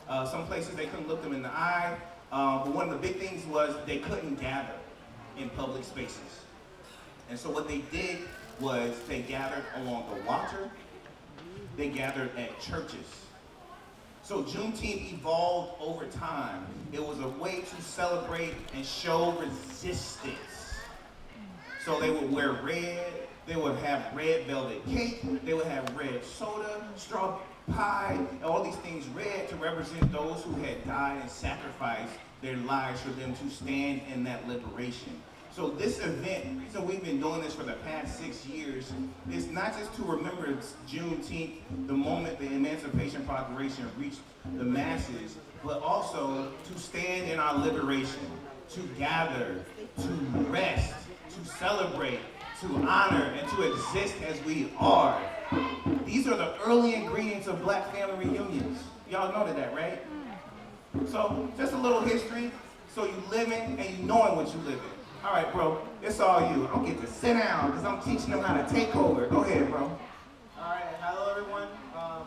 Some places they couldn't look them in the eye. But one of the big things was they couldn't gather in public spaces. And so what they did was they gathered along the water, they gathered at churches. So Juneteenth evolved over time. It was a way to celebrate and show resistance. So they would wear red, they would have red velvet cake, they would have red soda, straw pie, and all these things red to represent those who had died and sacrificed their lives for them to stand in that liberation. So this event, the reason we've been doing this for the past 6 years, is not just to remember Juneteenth, the moment the Emancipation Proclamation reached the masses, but also to stand in our liberation, to gather, to rest, to celebrate, to honor, and to exist as we are. These are the early ingredients of Black family reunions. Y'all know that, right? So just a little history, so you living and you knowing what you live in. All right, bro, it's all you. I don't get to sit down because I'm teaching them how to take over. Go ahead, bro. All right, hello everyone.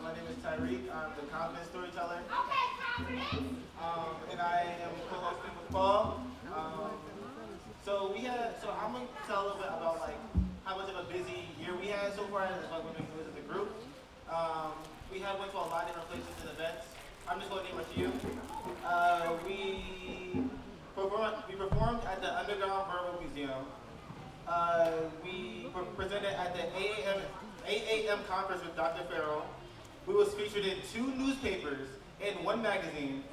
My name is Tyreek. I'm the confident storyteller. And I am co-hosting with Paul. So I'm gonna tell a little bit about like how much of a busy year we had so far as like when we visit the group. We have went to a lot of different places and events. I'm just gonna name a few. We performed at the Underground Verbal Museum. We presented at the 8 a.m. conference with Dr. Farrell. We was featured in 2 newspapers and 1 magazine.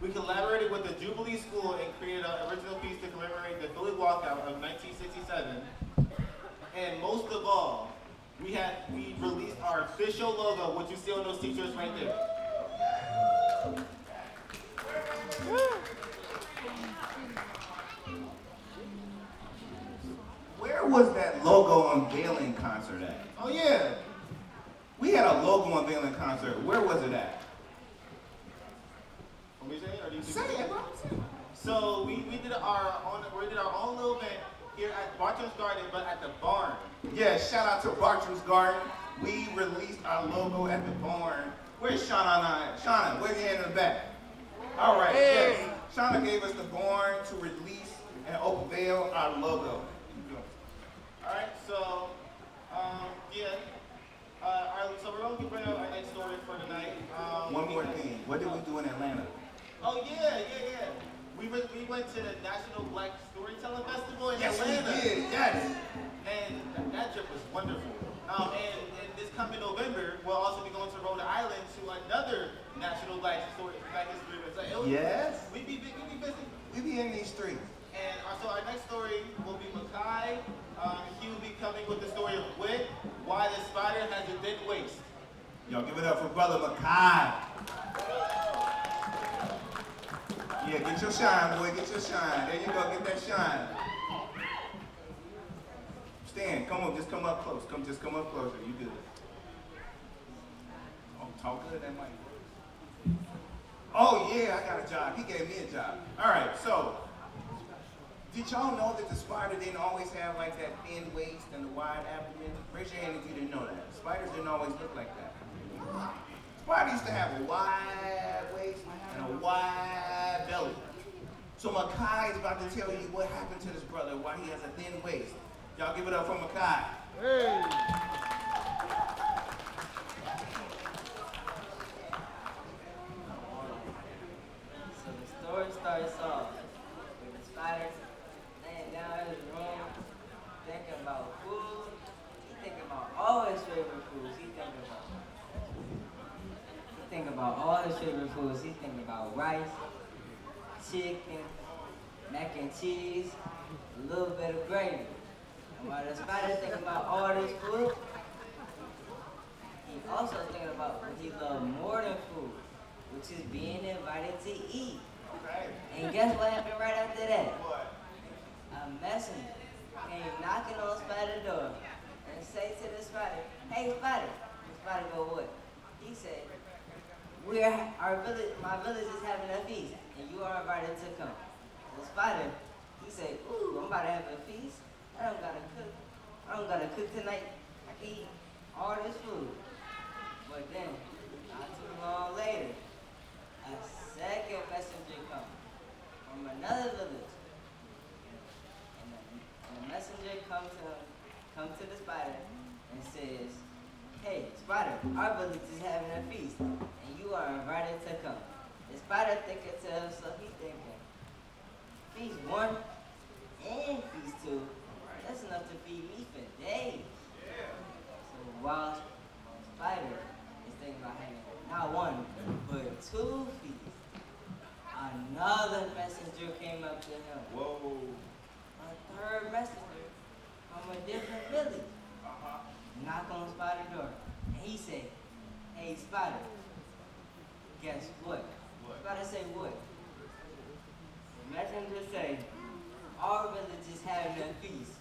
We collaborated with the Jubilee School and created an original piece to commemorate the Philly Walkout of 1967. And most of all, we released our official logo, which you see on those t-shirts right there. Where was that logo unveiling concert at? Oh yeah, we had a logo unveiling concert. Where was it at? Want me to say it, or do you Say it, bro. So we did our own little event here at Bartram's Garden, but at the barn. Yeah, shout out to Bartram's Garden. We released our logo at the barn. Where's Shauna and I? Shauna, wave your hand in the back. All right, yes. Shauna gave us the barn to release and unveil our logo. All right, so so we're gonna bring up our next story for tonight. One more thing. What did we do in Atlanta? Oh yeah. We went to the National Black Storytelling Festival in Yes, Atlanta. we did. Yes. And that trip was wonderful. And this coming November, we'll also be going to Rhode Island to another National Black History event. So Yes. We be busy. We be in these streets. And so our next story will be Makai. He will be coming with the story of Wit, why the spider has a thin waist. Y'all give it up for Brother Makai. Yeah, get your shine, boy, get your shine. There you go, get that shine. Stan, come on, just come up close. Just come up closer, you good. Oh, talk good, that mic works. Oh yeah, I got a job. He gave me a job. All right, so, did y'all know that the spider didn't always have like that thin waist and the wide abdomen? Raise your hand if you didn't know that. Spiders didn't always look like that. Spider used to have a wide waist and a wide belly. So Makai is about to tell you what happened to this brother, why he has a thin waist. Y'all give it up for Makai. Hey. So the story starts off with the spider laying down in his room, thinking about food his favorite foods. He's thinking about rice, chicken, mac and cheese, a little bit of gravy. And while the spider thinking about all this food, he also thinking about what he loves more than food, which is being invited to eat. And guess what happened right after that? What? A messenger came knocking on Spider's door and say to the spider, "Hey Spider." The spider go, "What?" He said, my village is having a feast and you are invited to come. The spider, he said, "Ooh, I'm about to have a feast. I don't gotta cook tonight. I can eat all this food." But then, not too long later, a second messenger comes from another village. And the messenger comes to the spider and says, "Hey, Spider, our village is having a feast, and you are invited to come." The spider thinking to himself, he's thinking, feast 1 and feast 2, that's enough to feed me for days. So while Spider is thinking about having not 1, but 2 feasts, another messenger came up to him. Whoa. A third messenger from a different village. Knock on Spider's door. And he said, "Hey Spider, guess what?" Spider say what? The messenger say, "Our village is having a feast,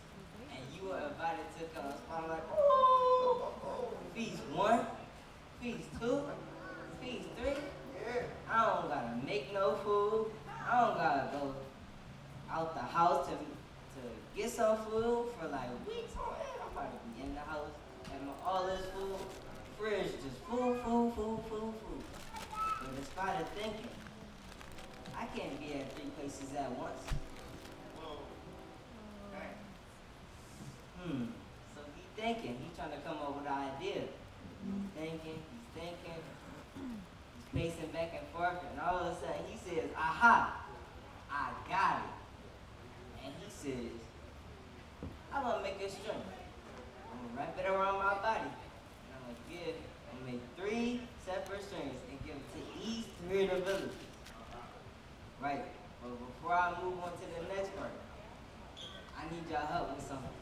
and you are invited to come." Spider like, "Ooh, feast 1, feast 2, feast 3. I don't gotta make no food. I don't gotta go out the house to get some food for like weeks on end. I'm about to be in the house having all this food. Fridge just food. But the spider thinking, I can't be at 3 places at once. So he's trying to come up with an idea. He's thinking, he's pacing back and forth, and all of a sudden he says, "Aha, I got it." And he says, "I'm gonna make a string. I'm gonna wrap it around my body. And I'm gonna make 3 separate strings and give it to each 3 of the villages." Right, but before I move on to the next part, I need y'all help with something.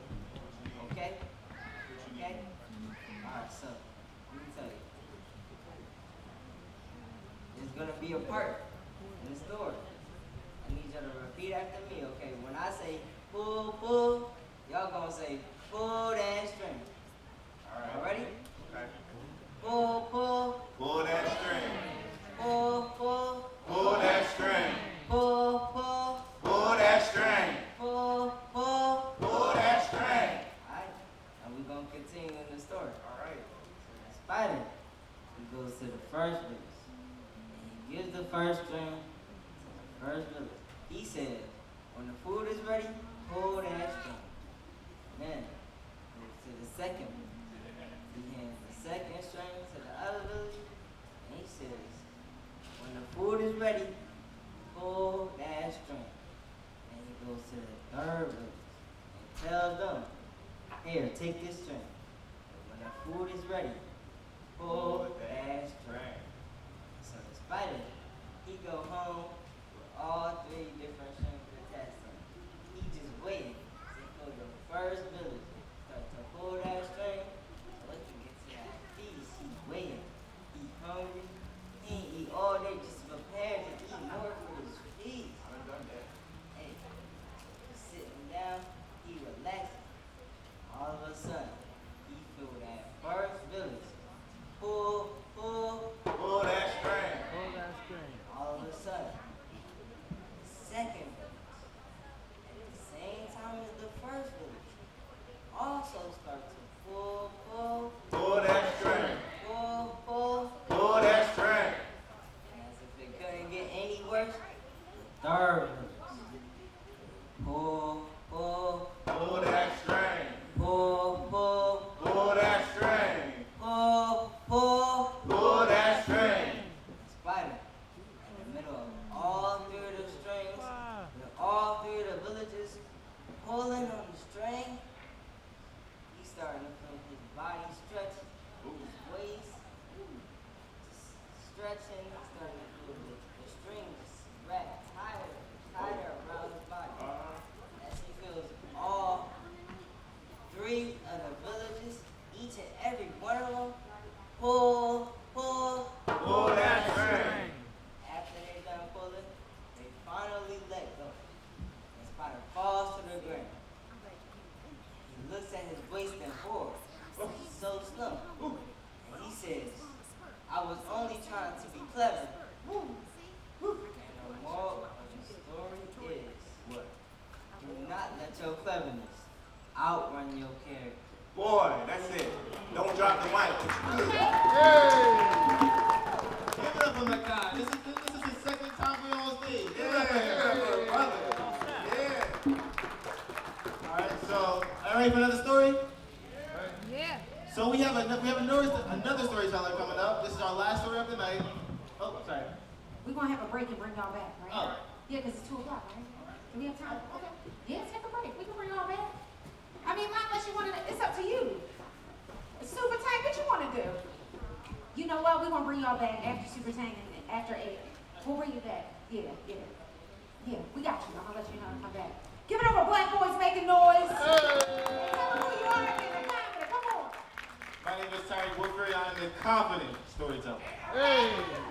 Okay? Alright, so, let me tell you. There's gonna be a part in the story. I need y'all to repeat after me, okay? When I say pull, y'all gonna say pull that string. Alright, ready? Okay. Pull. Pull that string. Pull. Pull that string. Pull. Pull that string. Pull. Pull that string. Alright, and we're gonna continue in the story. Alright. The spider, he goes to the first village, and he gives the first string to the first village. He said, "When the food is ready, pull that string." Then, goes to the second village. He hands the second string to the other village, and he says, "When the food is ready, pull that string." And he goes to the third village and tells them, "Here, take this string. When the food is ready, pull that string." So the spider, he go home with all 3 different strings attached to him. He just waiting for the first village to pull that string so he can get to that feast he Give it up for Makin. This is his second time we on stage. Give it up for him. Brother. Yeah. All right, so, all right for another story? Yeah. So we have another storyteller coming up. This is our last story of the night. Oh, sorry. We're going to have a break and bring y'all back, right? Oh. Yeah, because it's 2 o'clock, right? Do we have time? Okay. Yeah, take a break. We can bring y'all back. I mean, not unless you want to, it's up to you. Super Tank, what you want to do? You know what? We're going to bring y'all back after Super Tank and after 8. We'll bring you back. Yeah, we got you. I'm going to let you know to come back. Give it up for Black Boys Making Noise. Hey, tell them who you are and the confident. Come on. My name is Terry Woodbury. I'm the confident storyteller.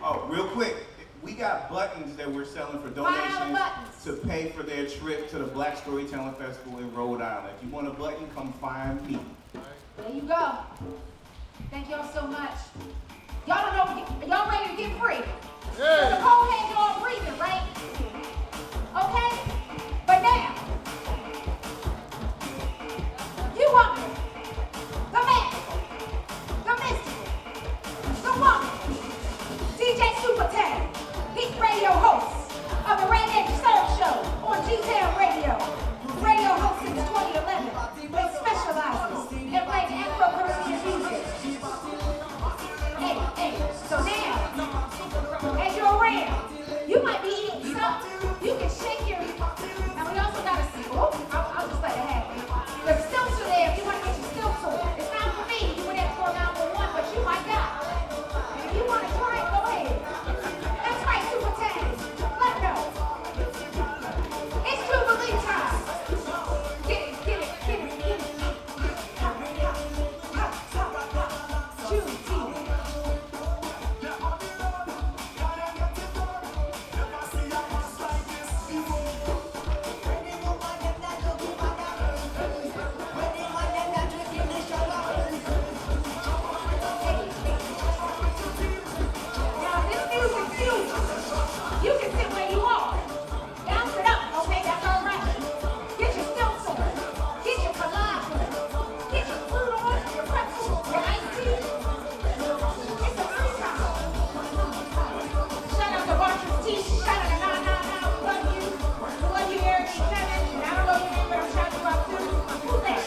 Oh, real quick, we got buttons that we're selling for donations to pay for their trip to the Black Storytelling Festival in Rhode Island. If you want a button, come find me. There you go. Thank y'all so much. Y'all don't know, y'all ready to get free? So the cold had y'all breathing, right? Okay? But now, you want me, the man, the mystical, the woman, DJ Super Tag, he's radio host of the Redneck Surf Show on G-Town Radio. Radio host since 2011. They specializes in playing Afro-Caribbean music. Hey, so now, as you're around, you might be eating something. You can shake your, now we also got a, I'll just let it happen. There's stilts are there if you want to get your stilts on. It's not for me, you would have to go down for one, but you might got. If you want to try it, go ahead. That's right, Super Tang. Let go. It's Jubilee time. Get it. Juneteenth. Now this music fusion. You can sit where you are. Bounce it up, okay? That's all right. Get your stilts on. Get your collage on. Get your fruit on, your pretzel, your iced tea. It's a free time. Shout out to Bartram T. Shout out to 999. We love you. We love you, Eric and Kevin. And I don't know your name, but I'm shouting you out too. Who's that?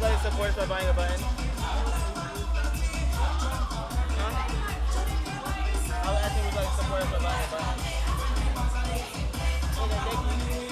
like to support us by buying a button? I was asking if you'd like to support us by buying a button. Okay, thank you.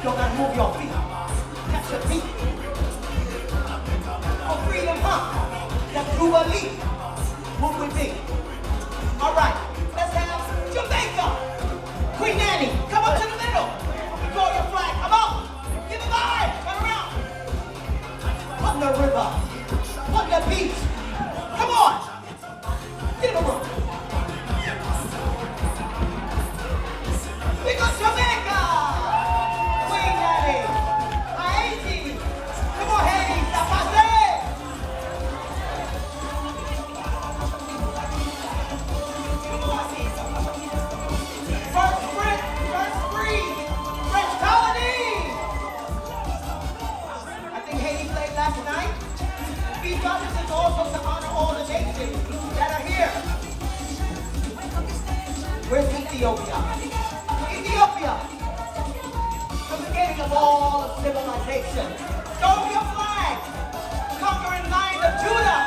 Y'all gotta move your feet. Tap your feet. For freedom, huh? That's Jubilee. Move with me. All right, let's have Jamaica. Queen Nanny, come up to the middle. Throw your flag, come on. Give a vibe, turn around. On the river, on the beach. Come on. Get in the room. We got Jamaica. Queen Nanny. Haiti. Come on, Haiti. Zapate. First free. French colony. I think Haiti played last night. These brothers is also to honor all the nations that are here. Where's Ethiopia? Ethiopia! From the beginning of all of civilization. Show your flag! Conquering Lion of Judah!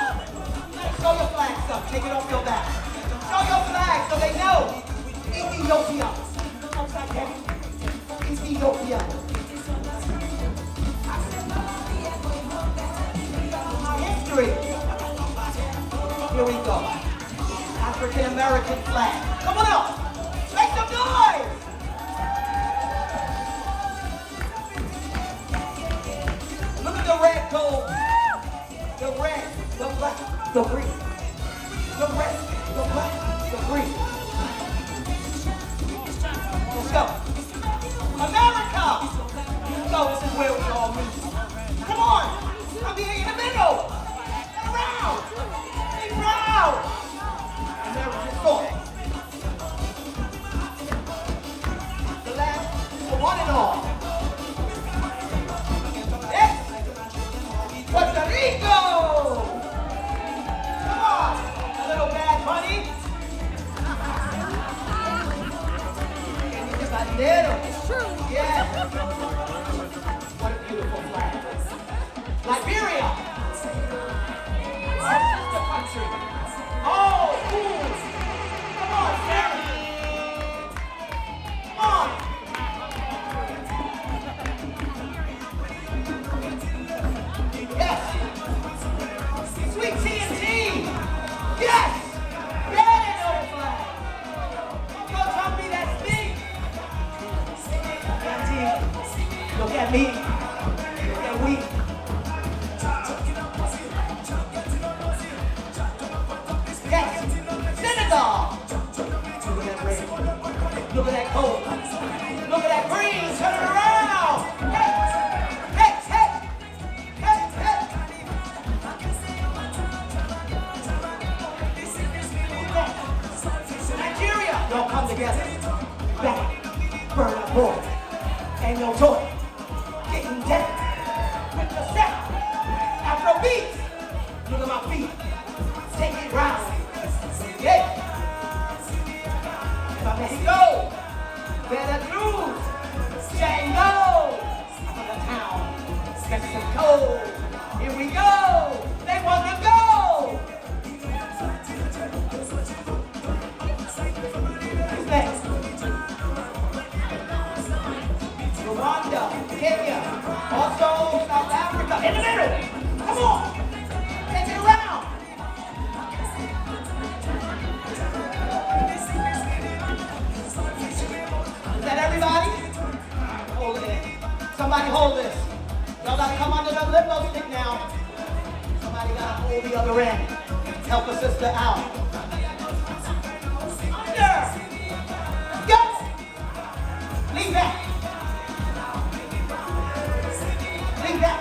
Show your flag, son. Take it off your back. Show your flag so they know. Ethiopia. Upside down. Ethiopia. History. Here we go. African American flag. Come on up. Make some noise. Look at the red gold. The red, the black, the green. The red, the black, the green. Let's go. America. So this is where we all meet. Come on. I'm here in the middle. Get around. Be proud. American soil. The last, the one and all. Yes. Puerto Rico. Come on. A little bad bunny. It's true. Yes. What a beautiful flag. Liberia. Our sister country. Oh, cool. Come on, Sarah. Come on. Yes. Sweet TNT. Yes. Yeah, they know the flag. Don't tell me that's me. Look at me. Look at we. Yes. Senegal. Look at that red. Look at that gold. Look at that green. Turn it around. Hey. Hey. Hey. Hey. Hey. Nigeria. Y'all come together. Back. Burn up boy. Ain't no toy. Getting down with the sound. Afro beats. Look at my feet. Take it round. Yeah. From Mexico. Veracruz. Django. From the town. Mexico. Here we go. They want to go. Who's next? Rwanda, Kenya, also South Africa, in the middle. Come on, take it around. Is that everybody? Hold it. Somebody hold this. Y'all gotta come under the limo stick now. Somebody gotta hold the other end. Help a sister out. Under. Go. Lean back. Lean back.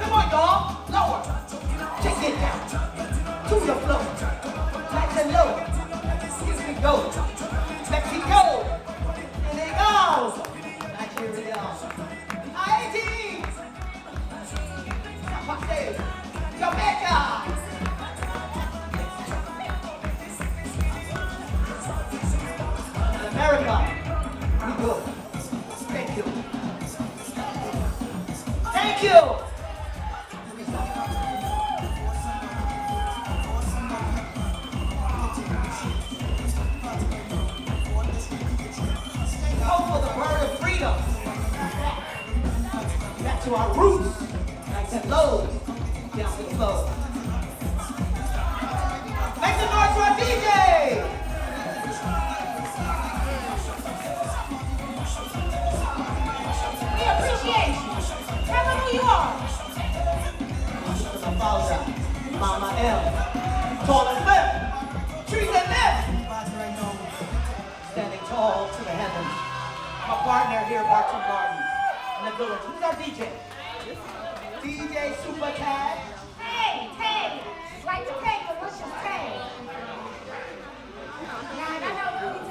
Come on, y'all. Lower. Just get down. To the floor. Nice and low. Here we go. Mexico. And there it goes. Nigeria. Haiti. Jamaica. freedom. Back to our roots. Nice and low. Down to the floor. Make some noise for our DJ. We appreciate you. Tell them who you are. Sister Mafalda, Mama M, tall and flip, trees and lift. Standing tall to the heavens. My partner here, Bartram Gardens, in the village. Who's our DJ? DJ Super Tag. Hey, like to take delicious cake. Now, I know